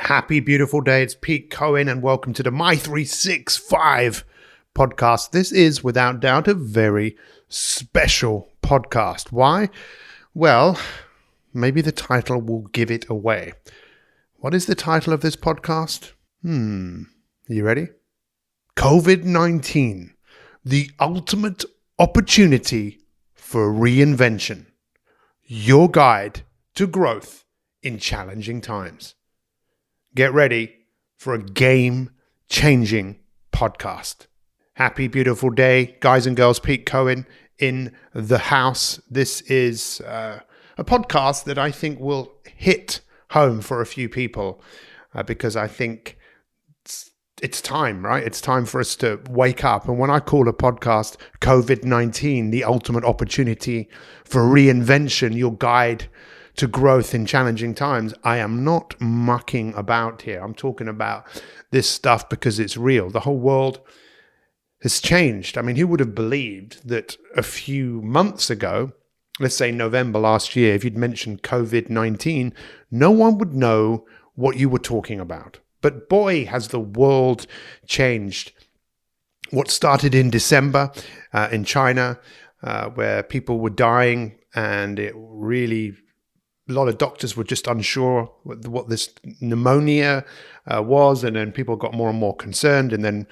Happy, beautiful day. It's Pete Cohen, and welcome to the My 365 podcast. This is, without doubt, a very special podcast. Why? Well, maybe the title will give it away. What is the title of this podcast? Are you ready? Covid-19, the ultimate opportunity for reinvention. Your guide to growth in challenging times. Get ready for a game-changing podcast. Happy, beautiful day, guys and girls. Pete Cohen in the house. This is a podcast that I think will hit home for a few people because I think it's time, right? It's time for us to wake up. And when I call a podcast COVID-19, the ultimate opportunity for reinvention, your guide to growth in challenging times, I am not mucking about here. I'm talking about this stuff because it's real. The whole world has changed. I mean, who would have believed that a few months ago, let's say November last year, if you'd mentioned COVID-19, no one would know what you were talking about. But boy, has the world changed. What started in December in China, where people were dying, and it really, a lot of doctors were just unsure what this pneumonia was, and then people got more and more concerned, and then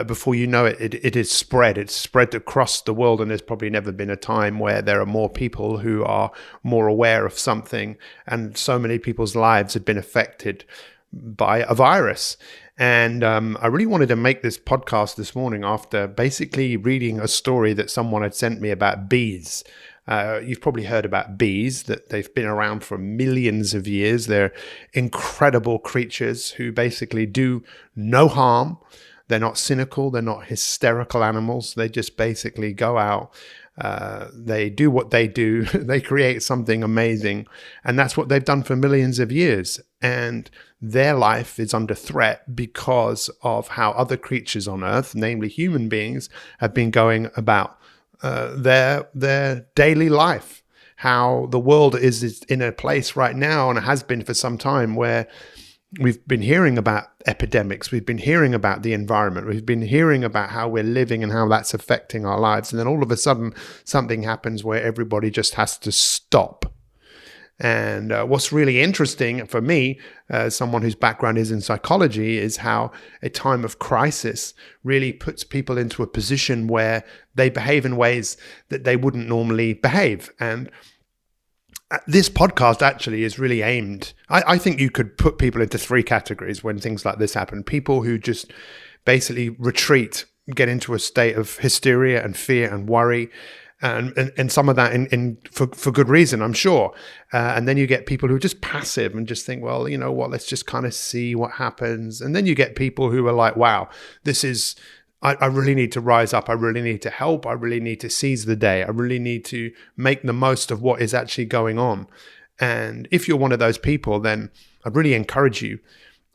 before you know it, it is spread. It's spread across the world, and there's probably never been a time where there are more people who are more aware of something, and so many people's lives have been affected by a virus. And I really wanted to make this podcast this morning after basically reading a story that someone had sent me about bees. You've probably heard about bees, that they've been around for millions of years. They're incredible creatures who basically do no harm. They're not cynical. They're not hysterical animals. They just basically go out. They do what they do. They create something amazing. And that's what they've done for millions of years. And their life is under threat because of how other creatures on Earth, namely human beings, have been going about their daily life. How the world is in a place right now, and it has been for some time, where we've been hearing about epidemics, we've been hearing about the environment, we've been hearing about how we're living and how that's affecting our lives. And then all of a sudden, something happens where everybody just has to stop. And what's really interesting for me, someone whose background is in psychology, is how a time of crisis really puts people into a position where they behave in ways that they wouldn't normally behave. And this podcast actually is really aimed, I think you could put people into three categories when things like this happen. People who just basically retreat, get into a state of hysteria and fear and worry, and some of that for good reason, I'm sure. And then you get people who are just passive and just think, well, you know what, let's just kind of see what happens. And then you get people who are like, wow, this is, I really need to rise up. I really need to help. I really need to seize the day. I really need to make the most of what is actually going on. And if you're one of those people, then I'd really encourage you.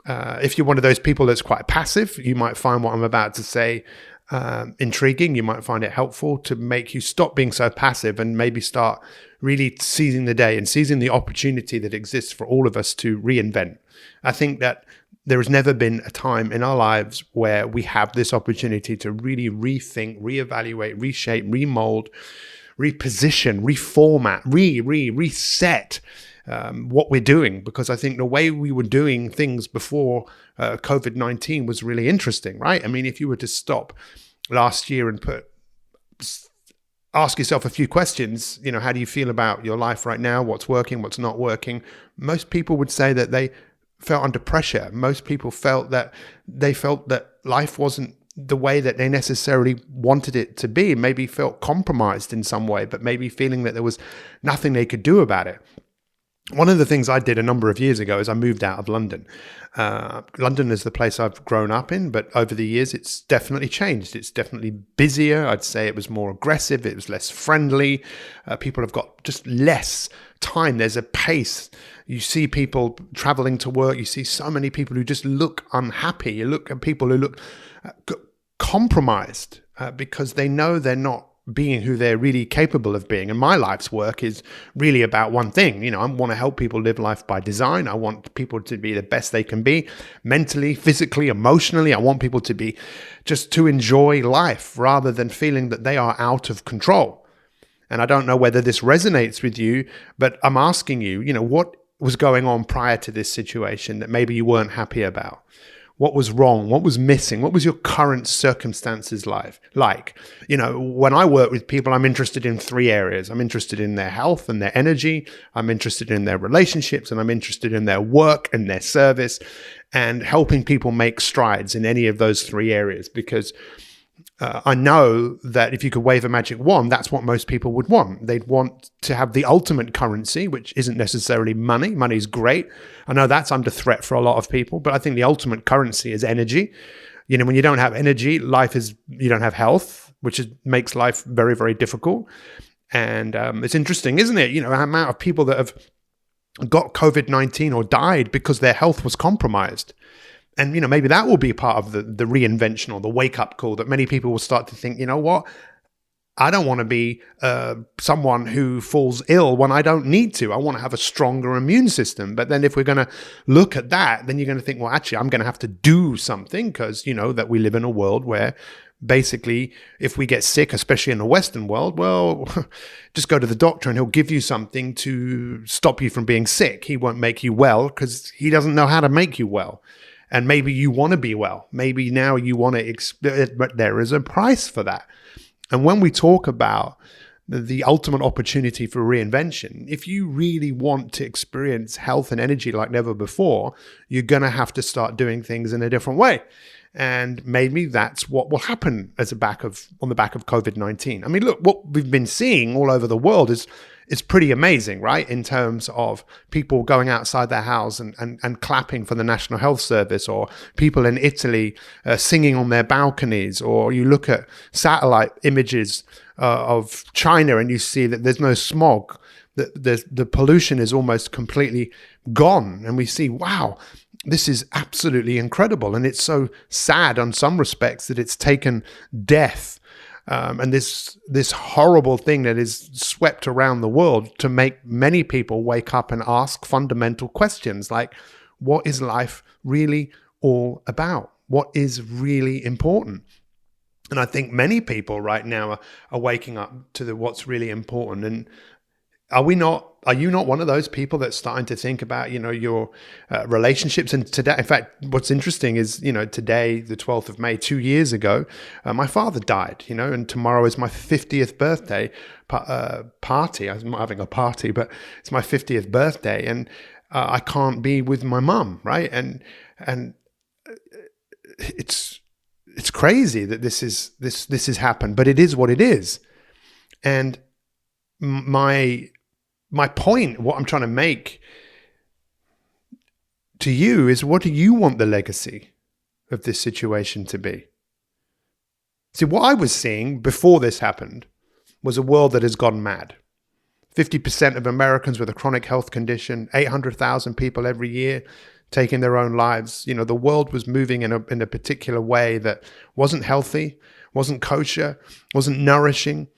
If you're one of those people that's quite passive, you might find what I'm about to say intriguing. You might find it helpful to make you stop being so passive and maybe start really seizing the day and seizing the opportunity that exists for all of us to reinvent. I think that there has never been a time in our lives where we have this opportunity to really rethink, reevaluate, reshape, remold, reposition, reformat, reset what we're doing. Because I think the way we were doing things before COVID-19 was really interesting, right? I mean, if you were to stop last year and ask yourself a few questions, you know, how do you feel about your life right now? What's working? What's not working? Most people would say that they felt under pressure. Most people felt that life wasn't the way that they necessarily wanted it to be, maybe felt compromised in some way, but maybe feeling that there was nothing they could do about it. One of the things I did a number of years ago is I moved out of London. London is the place I've grown up in, but over the years, it's definitely changed. It's definitely busier. I'd say it was more aggressive. It was less friendly. People have got just less time. There's a pace. You see people traveling to work. You see so many people who just look unhappy. You look at people who look compromised because they know they're not being who they're really capable of being. And my life's work is really about one thing. I want to help people live life by design. I want people to be the best they can be mentally, physically, emotionally. I want people to be just to enjoy life rather than feeling that they are out of control. And I don't know whether this resonates with you, but I'm asking you, what was going on prior to this situation that maybe you weren't happy about? What was wrong? What was missing? What was your current circumstances like? When I work with people, I'm interested in 3 areas. I'm interested in their health and their energy. I'm interested in their relationships, and I'm interested in their work and their service, and helping people make strides in any of those 3 areas. Because I know that if you could wave a magic wand, that's what most people would want. They'd want to have the ultimate currency, which isn't necessarily money. Money's great. I know that's under threat for a lot of people, but I think the ultimate currency is energy. When you don't have energy, you don't have health, which makes life very, very difficult. And it's interesting, isn't it? The amount of people that have got COVID-19 or died because their health was compromised. And, maybe that will be part of the reinvention or the wake-up call, that many people will start to think, what? I don't want to be someone who falls ill when I don't need to. I want to have a stronger immune system. But then if we're going to look at that, then you're going to think, well, actually, I'm going to have to do something because, that we live in a world where basically if we get sick, especially in the Western world, well, just go to the doctor and he'll give you something to stop you from being sick. He won't make you well because he doesn't know how to make you well. And maybe you want to be well. Maybe now you want to, but there is a price for that. And when we talk about the ultimate opportunity for reinvention, if you really want to experience health and energy like never before, you're going to have to start doing things in a different way. And maybe that's what will happen on the back of COVID-19. I mean, look, what we've been seeing all over the world is pretty amazing, right? In terms of people going outside their house and clapping for the National Health Service, or people in Italy singing on their balconies, or you look at satellite images of China and you see that there's no smog, that the pollution is almost completely gone. And we see, wow, this is absolutely incredible. And it's so sad in some respects that it's taken death and this horrible thing that is swept around the world to make many people wake up and ask fundamental questions like, what is life really all about? What is really important? And I think many people right now are waking up to what's really important. And are you not one of those people that's starting to think about, your relationships? And today, in fact, what's interesting is, today, the 12th of May, 2 years ago, my father died, and tomorrow is my 50th birthday party. I'm not having a party, but it's my 50th birthday, and I can't be with my mum, right? And it's crazy that this has happened, but it is what it is. And my point, what I'm trying to make to you is, what do you want the legacy of this situation to be? See, what I was seeing before this happened was a world that has gone mad. 50% of Americans with a chronic health condition, 800,000 people every year taking their own lives. The world was moving in a particular way that wasn't healthy, wasn't kosher, wasn't nourishing.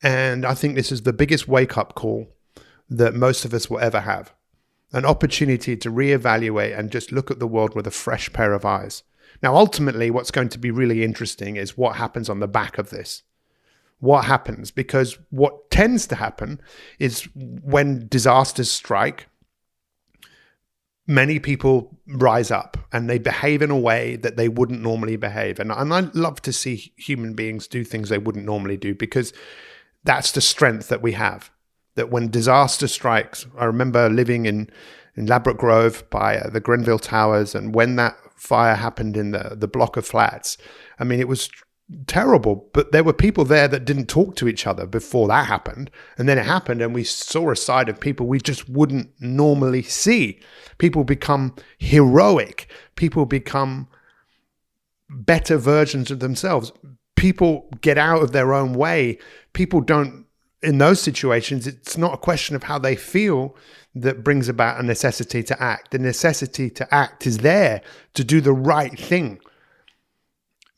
And I think this is the biggest wake-up call that most of us will ever have. An opportunity to reevaluate and just look at the world with a fresh pair of eyes. Now, ultimately, what's going to be really interesting is what happens on the back of this. What happens? Because what tends to happen is when disasters strike, many people rise up and they behave in a way that they wouldn't normally behave. And I love to see human beings do things they wouldn't normally do, because that's the strength that we have. That when disaster strikes, I remember living in Ladbroke Grove by the Grenville Towers, and when that fire happened in the block of flats, I mean, it was terrible, but there were people there that didn't talk to each other before that happened. And then it happened, and we saw a side of people we just wouldn't normally see. People become heroic. People become better versions of themselves. People get out of their own way. People don't, in those situations, it's not a question of how they feel that brings about a necessity to act. The necessity to act is there to do the right thing.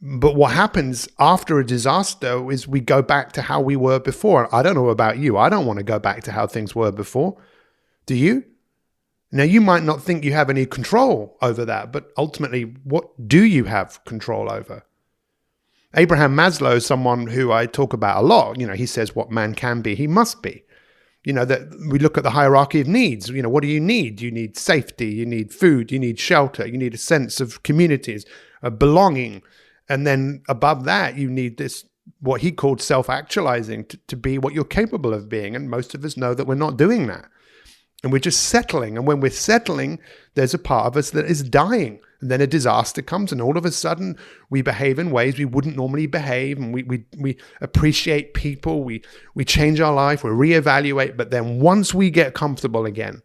But what happens after a disaster is we go back to how we were before. I don't know about you. I don't want to go back to how things were before. Do you? Now, you might not think you have any control over that, but ultimately, what do you have control over? Abraham Maslow is someone who I talk about a lot. He says what man can be, he must be. That we look at the hierarchy of needs. What do you need? You need safety, you need food, you need shelter, you need a sense of communities, a belonging. And then above that, you need this, what he called self-actualizing, to be what you're capable of being. And most of us know that we're not doing that. And we're just settling. And when we're settling, there's a part of us that is dying. And then a disaster comes, and all of a sudden we behave in ways we wouldn't normally behave. And we appreciate people. We change our life. We reevaluate. But then once we get comfortable again,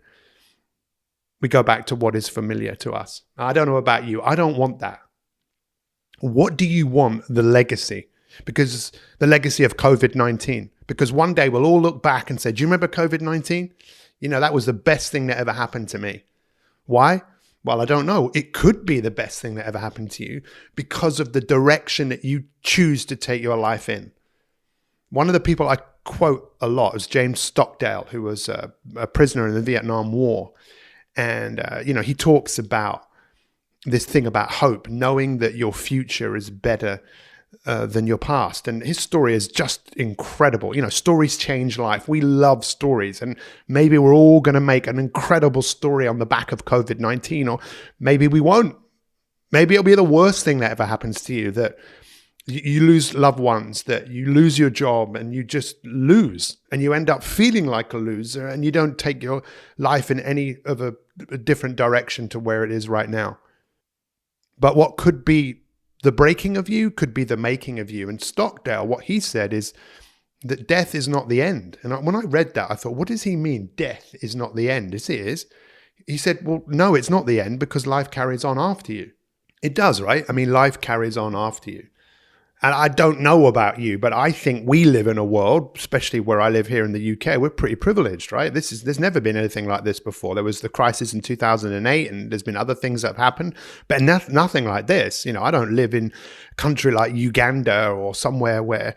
we go back to what is familiar to us. I don't know about you. I don't want that. What do you want the legacy? Because the legacy of COVID-19. Because one day we'll all look back and say, do you remember COVID-19? That was the best thing that ever happened to me. Why? Well, I don't know. It could be the best thing that ever happened to you because of the direction that you choose to take your life in. One of the people I quote a lot is James Stockdale, who was a prisoner in the Vietnam War. And, he talks about this thing about hope, knowing that your future is better than your past. And his story is just incredible. Stories change life. We love stories. And maybe we're all going to make an incredible story on the back of COVID-19, or maybe we won't. Maybe it'll be the worst thing that ever happens to you, that you lose loved ones, that you lose your job and you just lose and you end up feeling like a loser and you don't take your life in any of a different direction to where it is right now. But what could be the breaking of you could be the making of you. And Stockdale, what he said is that death is not the end. And when I read that, I thought, what does he mean? Death is not the end. It is. He said, well, no, it's not the end because life carries on after you. It does, right? I mean, life carries on after you. And I don't know about you, but I think we live in a world, especially where I live here in the UK, we're pretty privileged, right? There's never been anything like this before. There was the crisis in 2008 and there's been other things that have happened, but nothing like this. I don't live in a country like Uganda or somewhere where,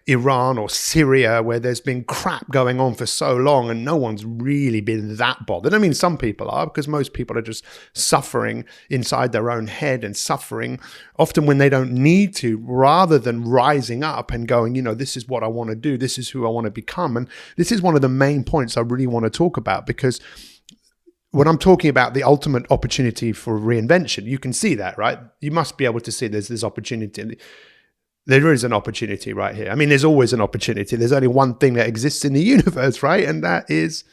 Iran or Syria, where there's been crap going on for so long and no one's really been that bothered. I mean, some people are, because most people are just suffering inside their own head and suffering often when they don't need to, rather than rising up and going, this is what I want to do. This is who I want to become. And this is one of the main points I really want to talk about, because when I'm talking about the ultimate opportunity for reinvention, you can see that, right? You must be able to see there's this opportunity. There is an opportunity right here. I mean, there's always an opportunity. There's only one thing that exists in the universe, right? And that is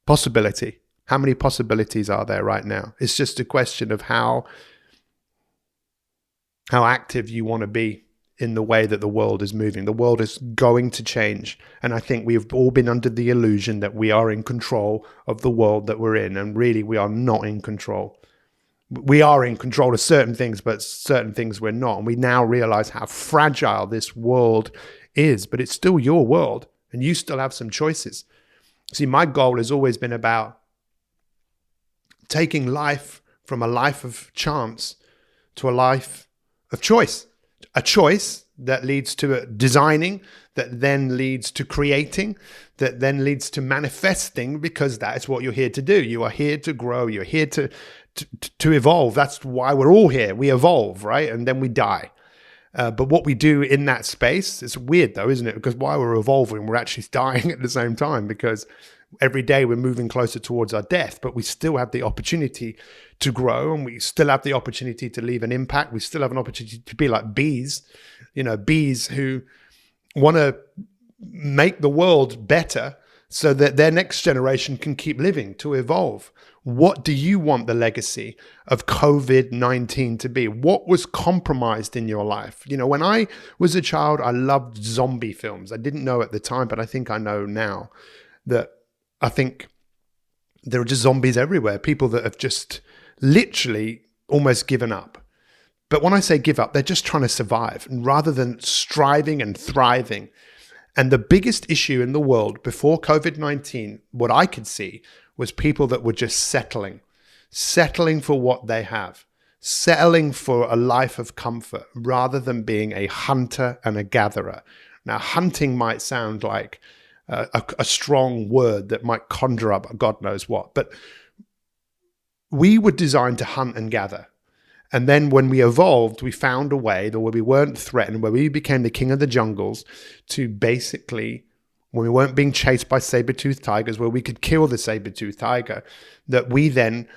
possibility. How many possibilities are there right now? It's just a question of how active you want to be in the way that the world is moving. The world is going to change. And I think we've all been under the illusion that we are in control of the world that we're in. And really, we are not in control. We are in control of certain things, but certain things we're not. And we now realize how fragile this world is, but it's still your world and you still have some choices. See, my goal has always been about taking life from a life of chance to a life of choice, a choice that leads to designing, that then leads to creating, that then leads to manifesting, because that is what you're here to do. You are here to grow. You're here to evolve. That's why we're all here. We evolve, right? And then we die. But what we do in that space, it's weird though, isn't it? Because while we're evolving, we're actually dying at the same time, because every day we're moving closer towards our death, but we still have the opportunity to grow, and we still have the opportunity to leave an impact. We still have an opportunity to be like bees, bees who want to make the world better so that their next generation can keep living, to evolve. What do you want the legacy of COVID-19 to be? What was compromised in your life? When I was a child, I loved zombie films. I didn't know at the time, but I think I know now that I think there are just zombies everywhere. People that have just literally almost given up. But when I say give up, they're just trying to survive, and rather than striving and thriving. And the biggest issue in the world before COVID-19, what I could see, was people that were just settling for what they have, settling for a life of comfort rather than being a hunter and a gatherer. Now, hunting might sound like a strong word that might conjure up God knows what, but we were designed to hunt and gather. And then when we evolved, we found a way that where we weren't threatened, where we became the king of the jungles, to basically, when we weren't being chased by saber-toothed tigers, where we could kill the saber-toothed tiger, that we then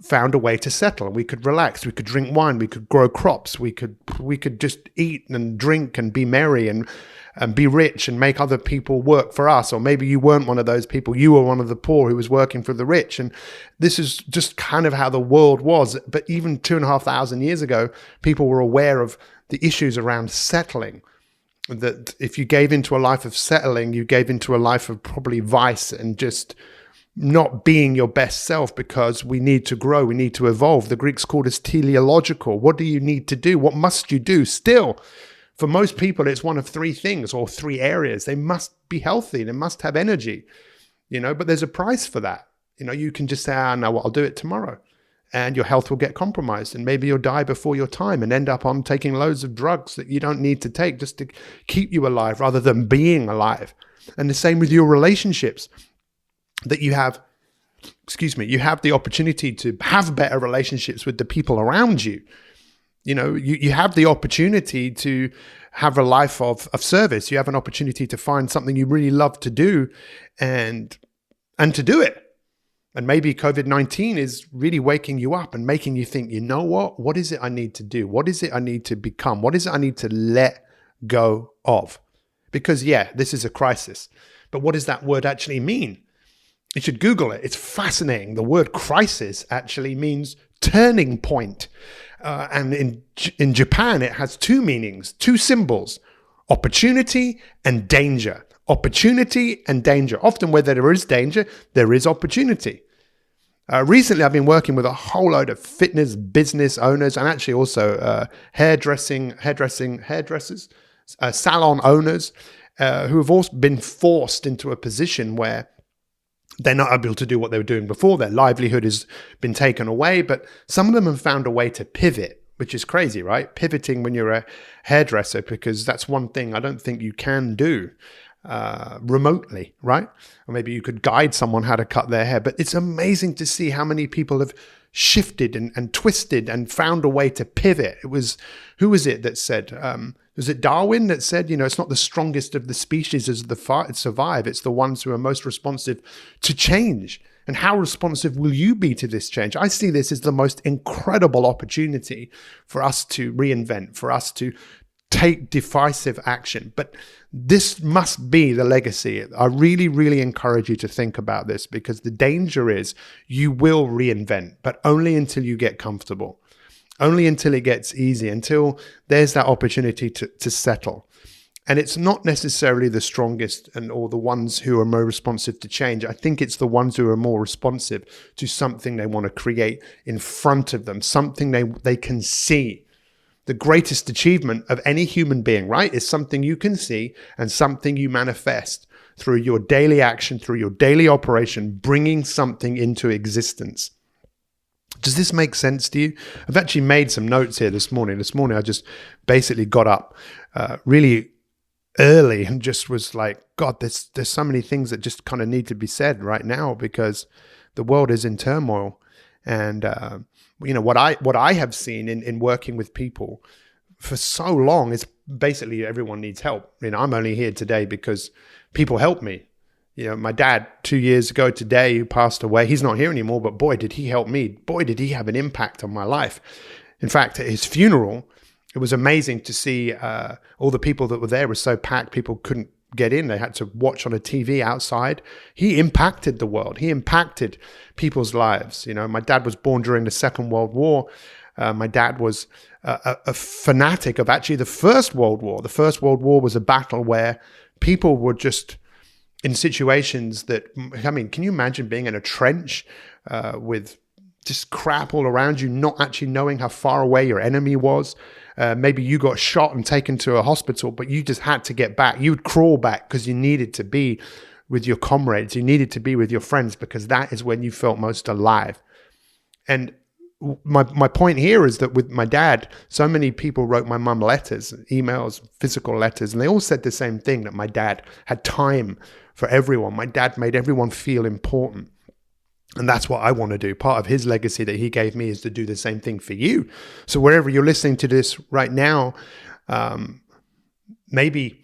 found a way to settle. We could relax, we could drink wine, we could grow crops, we could just eat and drink and be merry and be rich and make other people work for us. Or maybe you weren't one of those people, you were one of the poor who was working for the rich. And this is just kind of how the world was. But even 2,500 years ago, people were aware of the issues around settling. That if you gave into a life of settling, you gave into a life of probably vice and just not being your best self, because we need to grow, we need to evolve. The Greeks called us teleological. What do you need to do? What must you do? Still, for most people, it's one of three things or three areas. They must be healthy. They must have energy, but there's a price for that. You can just say, no, I'll do it tomorrow. And your health will get compromised. And maybe you'll die before your time and end up on taking loads of drugs that you don't need to take just to keep you alive rather than being alive. And the same with your relationships, that you have the opportunity to have better relationships with the people around you. You have the opportunity to have a life of service. You have an opportunity to find something you really love to do and to do it. And maybe COVID-19 is really waking you up and making you think, you know what is it I need to do? What is it I need to become? What is it I need to let go of? Because this is a crisis. But what does that word actually mean? You should Google it. It's fascinating. The word crisis actually means turning point. And in Japan, it has two meanings, two symbols: opportunity and danger. Opportunity and danger. Often where there is danger, there is opportunity. Recently, I've been working with a whole load of fitness business owners and actually also hairdressers, salon owners who have also been forced into a position where they're not able to do what they were doing before. Their livelihood has been taken away, but some of them have found a way to pivot, which is crazy, right? Pivoting when you're a hairdresser, because that's one thing I don't think you can do remotely, right? Or maybe you could guide someone how to cut their hair. But it's amazing to see how many people have shifted and twisted and found a way to pivot. Who was it that said, was it Darwin that said, it's not the strongest of the species that survive, it's the ones who are most responsive to change. And how responsive will you be to this change? I see this as the most incredible opportunity for us to reinvent, for us to take decisive action. But this must be the legacy. I really, really encourage you to think about this, because the danger is you will reinvent, but only until you get comfortable, only until it gets easy, until there's that opportunity to settle. And it's not necessarily the strongest or the ones who are more responsive to change. I think it's the ones who are more responsive to something they want to create in front of them, something they can see. The greatest achievement of any human being, right, is something you can see and something you manifest through your daily action, through your daily operation, bringing something into existence. Does this make sense to you? I've actually made some notes here this morning. This morning, I just basically got up really early and just was like, God, there's so many things that just kind of need to be said right now, because the world is in turmoil. And what I have seen in working with people for so long is basically everyone needs help. I'm only here today because people helped me. My dad 2 years ago today, who passed away, he's not here anymore, but boy, did he help me. Boy, did he have an impact on my life. In fact, at his funeral, it was amazing to see all the people that were there were so packed, people couldn't get in. They had to watch on a TV outside. He impacted the world. He impacted people's lives. My dad was born during the Second World War. My dad was a fanatic of actually the First World War. The First World War was a battle where people were just in situations that, can you imagine being in a trench with just crap all around you, not actually knowing how far away your enemy was? Maybe you got shot and taken to a hospital, but you just had to get back. You would crawl back because you needed to be with your comrades. You needed to be with your friends, because that is when you felt most alive. And my point here is that with my dad, so many people wrote my mum letters, emails, physical letters, and they all said the same thing, that my dad had time for everyone. My dad made everyone feel important. And that's what I want to do. Part of his legacy that he gave me is to do the same thing for you. So wherever you're listening to this right now, maybe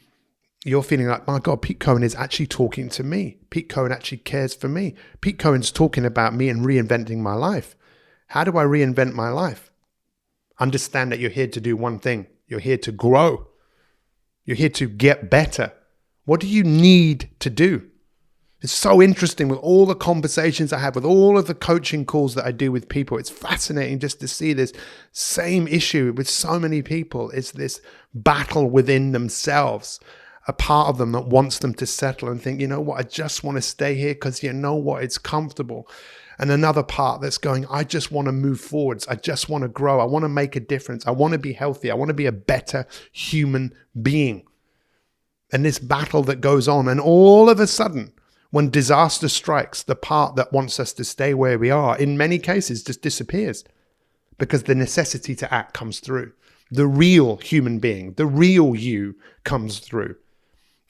you're feeling like, my God, Pete Cohen is actually talking to me. Pete Cohen actually cares for me. Pete Cohen's talking about me and reinventing my life. How do I reinvent my life? Understand that you're here to do one thing. You're here to grow. You're here to get better. What do you need to do? It's so interesting with all the conversations I have, with all of the coaching calls that I do with people. It's fascinating just to see this same issue with so many people. It's this battle within themselves, a part of them that wants them to settle and think, you know what, I just want to stay here because you know what, it's comfortable. And another part that's going, I just want to move forwards. I just want to grow. I want to make a difference. I want to be healthy. I want to be a better human being. And this battle that goes on, and all of a sudden, when disaster strikes, the part that wants us to stay where we are, in many cases, just disappears because the necessity to act comes through. The real human being, the real you comes through.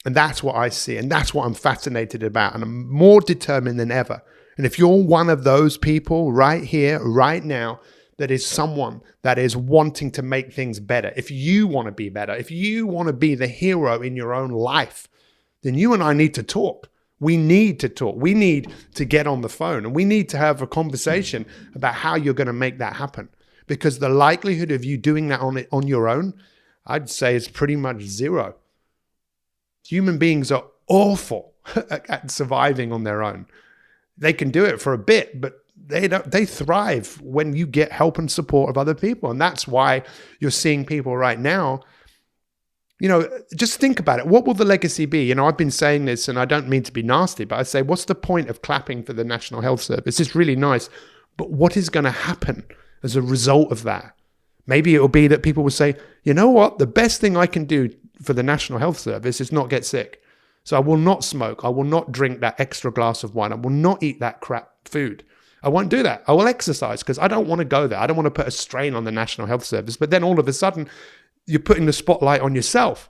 And that's what I see. And that's what I'm fascinated about. And I'm more determined than ever. And if you're one of those people right here, right now, that is someone that is wanting to make things better, if you want to be better, if you want to be the hero in your own life, then you and I need to talk. We need to talk. We need to get on the phone, and we need to have a conversation about how you're going to make that happen. Because the likelihood of you doing that on your own, I'd say, is pretty much zero. Human beings are awful at surviving on their own. They can do it for a bit, but they thrive when you get help and support of other people. And that's why you're seeing people right now. You know, just think about it. What will the legacy be? You know, I've been saying this, and I don't mean to be nasty, but I say, what's the point of clapping for the National Health Service? It's really nice, but what is going to happen as a result of that? Maybe it will be that people will say, you know what? The best thing I can do for the National Health Service is not get sick. So I will not smoke. I will not drink that extra glass of wine. I will not eat that crap food. I won't do that. I will exercise because I don't want to go there. I don't want to put a strain on the National Health Service. But then all of a sudden, you're putting the spotlight on yourself.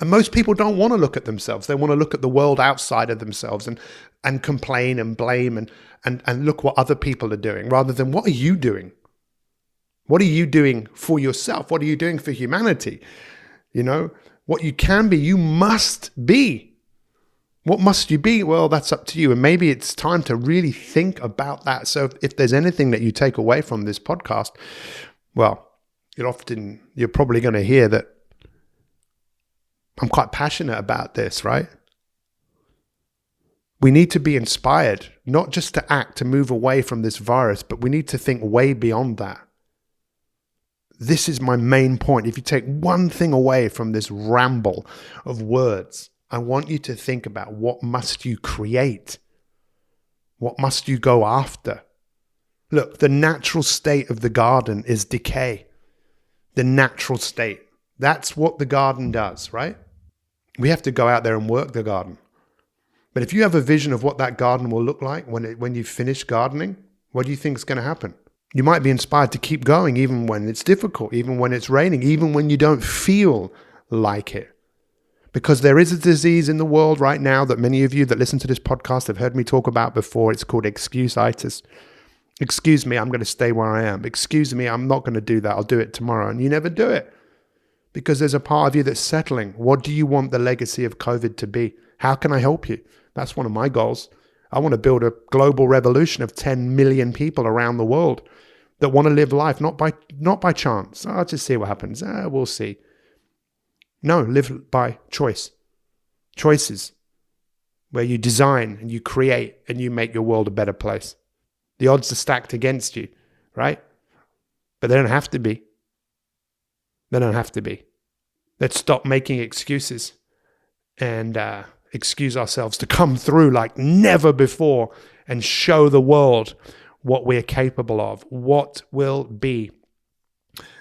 And most people don't want to look at themselves. They want to look at the world outside of themselves and complain and blame and look what other people are doing, rather than what are you doing? What are you doing for yourself? What are you doing for humanity? You know, what you can be, you must be. What must you be? Well, that's up to you. And maybe it's time to really think about that. So if there's anything that you take away from this podcast, well, you're probably going to hear that I'm quite passionate about this, right? We need to be inspired, not just to act, to move away from this virus, but we need to think way beyond that. This is my main point. If you take one thing away from this ramble of words, I want you to think about, what must you create? What must you go after? Look, the natural state of the garden is decay. The natural state. That's what the garden does, right? We have to go out there and work the garden. But if you have a vision of what that garden will look like when you finish gardening, what do you think is going to happen? You might be inspired to keep going even when it's difficult, even when it's raining, even when you don't feel like it. Because there is a disease in the world right now that many of you that listen to this podcast have heard me talk about before. It's called excuse-itis. Excuse me, I'm going to stay where I am. Excuse me, I'm not going to do that. I'll do it tomorrow. And you never do it because there's a part of you that's settling. What do you want the legacy of COVID to be? How can I help you? That's one of my goals. I want to build a global revolution of 10 million people around the world that want to live life not by chance. I'll just see what happens. We'll see. No, live by choice. Choices where you design and you create and you make your world a better place. The odds are stacked against you, right? But they don't have to be. They don't have to be. Let's stop making excuses and excuse ourselves to come through like never before and show the world what we're capable of. What will be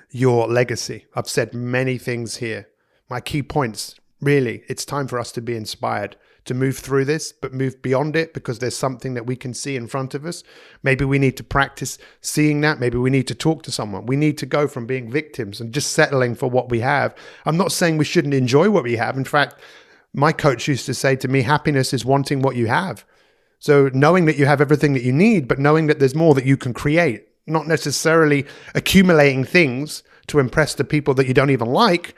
your legacy? I've said many things here. My key points, really, it's time for us to be inspired to move through this, but move beyond it because there's something that we can see in front of us. Maybe we need to practice seeing that. Maybe we need to talk to someone. We need to go from being victims and just settling for what we have. I'm not saying we shouldn't enjoy what we have. In fact, my coach used to say to me, happiness is wanting what you have. So knowing that you have everything that you need, but knowing that there's more that you can create, not necessarily accumulating things to impress the people that you don't even like.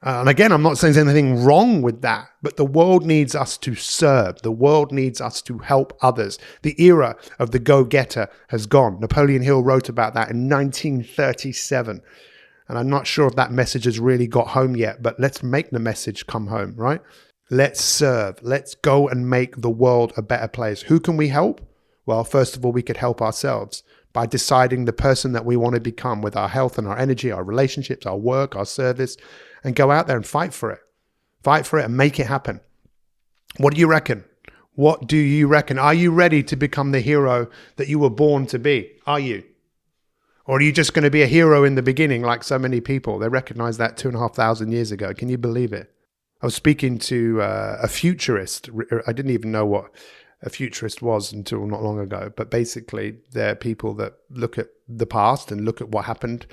And again, I'm not saying there's anything wrong with that, but the world needs us to serve. The world needs us to help others. The era of the go-getter has gone. Napoleon Hill wrote about that in 1937. And I'm not sure if that message has really got home yet, but let's make the message come home, right? Let's serve. Let's go and make the world a better place. Who can we help? Well, first of all, we could help ourselves by deciding the person that we want to become with our health and our energy, our relationships, our work, our service, and go out there and fight for it. Fight for it and make it happen. What do you reckon? What do you reckon? Are you ready to become the hero that you were born to be? Are you? Or are you just going to be a hero in the beginning like so many people? They recognized that 2,500 years ago. Can you believe it? I was speaking to a futurist. I didn't even know what a futurist was until not long ago. But basically, they're people that look at the past and look at what happened.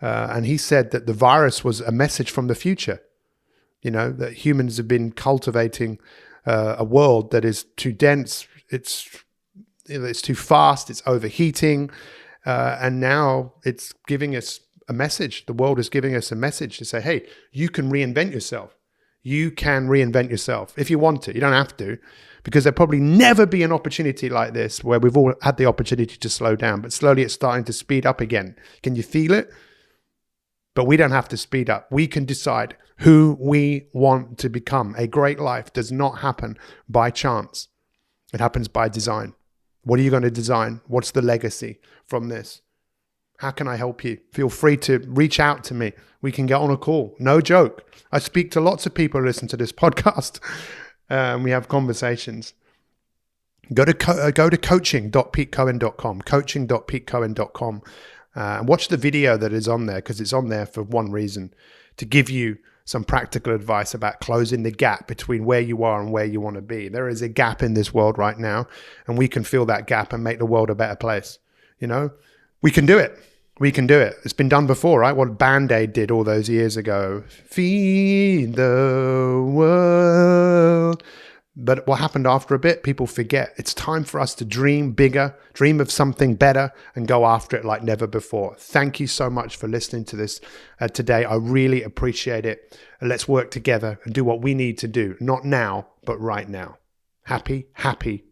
And he said that the virus was a message from the future. You know, that humans have been cultivating a world that is too dense. It's too fast. It's overheating. And now it's giving us a message. The world is giving us a message to say, hey, you can reinvent yourself. You can reinvent yourself if you want to. You don't have to, because there'll probably never be an opportunity like this where we've all had the opportunity to slow down, but slowly it's starting to speed up again. Can you feel it? But we don't have to speed up. We can decide who we want to become. A great life does not happen by chance. It happens by design. What are you going to design? What's the legacy from this? How can I help you? Feel free to reach out to me. We can get on a call. No joke. I speak to lots of people who listen to this podcast. We have conversations. Go to coaching.petecohen.com, coaching.petecohen.com, and watch the video that is on there, because it's on there for one reason, to give you some practical advice about closing the gap between where you are and where you want to be. There is a gap in this world right now, and we can fill that gap and make the world a better place. You know, we can do it. We can do it. It's been done before, right? What Band-Aid did all those years ago. Feed the world. But what happened after a bit, people forget. It's time for us to dream bigger, dream of something better, and go after it like never before. Thank you so much for listening to this today. I really appreciate it. And let's work together and do what we need to do. Not now, but right now. Happy,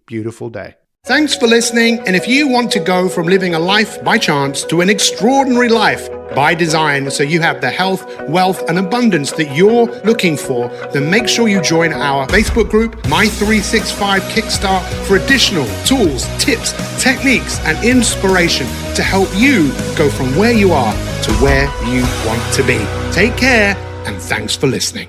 beautiful day. Thanks for listening. And if you want to go from living a life by chance to an extraordinary life by design, so you have the health, wealth, and abundance that you're looking for, then make sure you join our Facebook group, My365 Kickstart, for additional tools, tips, techniques, and inspiration to help you go from where you are to where you want to be. Take care, and thanks for listening.